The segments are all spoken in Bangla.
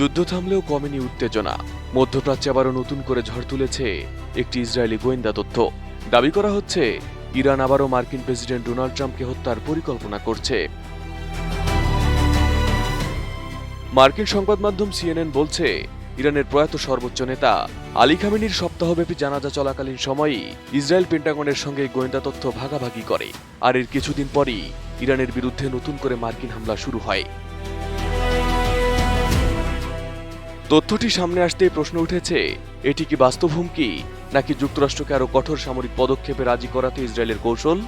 যুদ্ধ থামলেও কমেনি উত্তেজনা। মধ্যপ্রাচ্যে আবারও নতুন করে ঝড় তুলেছে একটি ইসরায়েলি গোয়েন্দা তথ্য। দাবি করা হচ্ছে ইরান আবারও মার্কিন প্রেসিডেন্ট ডোনাল্ড ট্রাম্পকে হত্যার পরিকল্পনা করছে। মার্কিন সংবাদ মাধ্যম সিএনএন বলছে, ইরানের প্রয়াত সর্বোচ্চ নেতা আলী খামেনির সপ্তাহব্যাপী জানাজা চলাকালীন সময়ই ইসরায়েল পেন্টাগনের সঙ্গে গোয়েন্দা তথ্য ভাগাভাগি করে। আর এর কিছুদিন পরই ইরানের বিরুদ্ধে নতুন করে মার্কিন হামলা শুরু হয়। তথ্যটি সামনে আসতেই প্রশ্ন উঠেছে, এটি কি বাস্তব হুমকি, নাকি যুক্তরাষ্ট্রকে আরও কঠোর সামরিক পদক্ষেপে রাজি করাতে ইসরায়েলের কৌশল?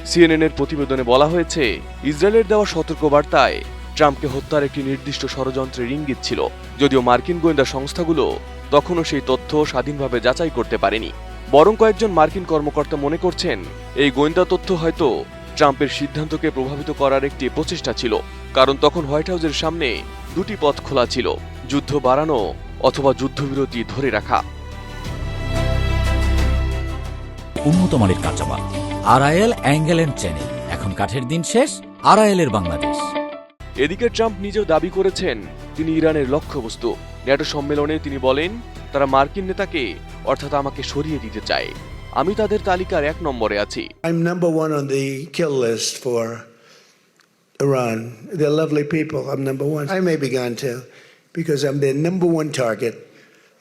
সিএনএনের প্রতিবেদনে বলা হয়েছে, ইসরায়েলের দেওয়া সতর্কবার্তায় ট্রাম্পকে হত্যার একটি নির্দিষ্ট ষড়যন্ত্রের ইঙ্গিত ছিল, যদিও মার্কিন গোয়েন্দা সংস্থাগুলো তখনও সেই তথ্য স্বাধীনভাবে যাচাই করতে পারেনি। বরং কয়েকজন মার্কিন কর্মকর্তা মনে করছেন, এই গোয়েন্দা তথ্য হয়তো ট্রাম্পের সিদ্ধান্তকে প্রভাবিত করার একটি প্রচেষ্টা ছিল। কারণ তখন হোয়াইট হাউসের সামনে দুটি পথ খোলা ছিল, যুদ্ধ বাড়ানো অথবা যুদ্ধবিরতি ধরে রাখা। উন্নত মানের কাঁচামাল আরআইএল অ্যাঙ্গেল এন্ড চ্যানেল, এখন কাঠের দিন শেষ, আরআইএল এর বাংলাদেশ। এদিকে ট্রাম্প নিজেও দাবি করেছেন তিনি ইরানের লক্ষ্যবস্তু। ন্যাটো সম্মেলনে তিনি বলেন, তারা মার্কিন নেতাকে অর্থাৎ আমাকে সরিয়ে দিতে চায়। আমি তাদের তালিকার 1 নম্বরে আছি। I'm number 1 on the kill list for Iran. They're lovely people. I'm number 1. I may be gone too because I'm their number 1 target.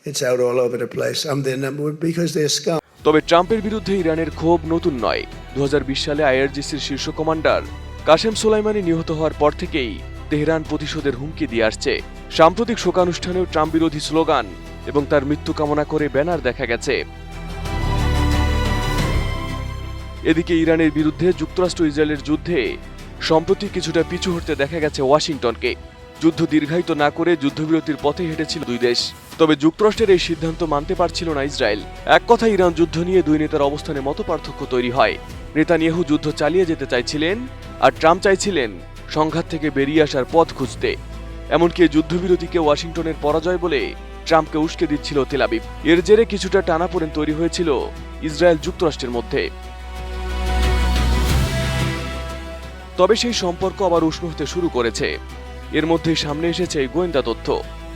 It's out all over the place. I'm their number 1 because they're scum. তবে ট্রাম্পের বিরুদ্ধে ইরানের ক্ষোভ নতুন নয়। 2020 সালে আইআরজিসির শীর্ষ কমান্ডার কাসেম সোলাইমানি নিহত হওয়ার পর থেকেই তেহরান প্রতিশোধের হুমকি দিয়ে আসছে। সাম্প্রতিক শোকানুষ্ঠানেও ট্রাম্প বিরোধী স্লোগান এবং তার মৃত্যু কামনা করে ব্যানার দেখা গেছে। এদিকে ইরানের বিরুদ্ধে যুক্তরাষ্ট্র ইসরায়েলের যুদ্ধে সম্প্রতি কিছুটা পিছু হটতে দেখা গেছে ওয়াশিংটনকে। যুদ্ধ দীর্ঘায়িত না করে যুদ্ধবিরতির পথে হেঁটেছিল দুই দেশ। তবে যুক্তরাষ্ট্রের এই সিদ্ধান্ত মানতে পারছিল না ইসরায়েল। এক কথায় ইরান যুদ্ধ নিয়ে দুই নেতার অবস্থানে মতপার্থক্য তৈরি হয়। নেতানিয়াহু যুদ্ধ চালিয়ে যেতে চাইছিলেন, আর ট্রাম্প চাইছিলেন সংঘাত থেকে বেরিয়ে আসার পথ খুঁজতে। এমনকি যুদ্ধবিরতিকে ওয়াশিংটনের পরাজয় বলে ট্রাম্পকে উস্কে দিচ্ছিল তেল আবিব। এর জেরে কিছুটা টানাপোড়েন তৈরি হয়েছিল ইসরায়েল যুক্তরাষ্ট্রের মধ্যে। তবে সেই সম্পর্ক আবার উষ্ণ হতে শুরু করেছে। এর মধ্যেই সামনে এসেছে গোয়েন্দা তথ্য।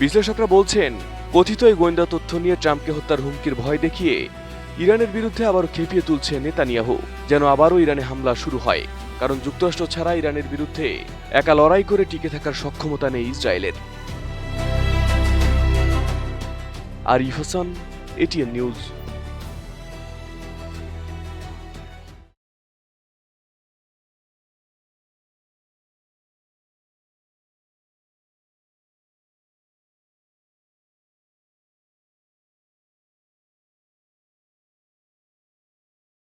বিশ্লেষকরা বলছেন, কথিত এই গোয়েন্দা তথ্য নিয়ে ট্রাম্পকে হত্যার হুমকির ভয় দেখিয়ে ইরানের বিরুদ্ধে আবারও খেপিয়ে তুলছে নেতানিয়াহু, যেন আবারও ইরানে হামলা শুরু হয়। কারণ যুক্তরাষ্ট্র ছাড়া ইরানের বিরুদ্ধে একা লড়াই করে টিকে থাকার সক্ষমতা নেই ইসরায়েলের। Arif Hasan, ATN news.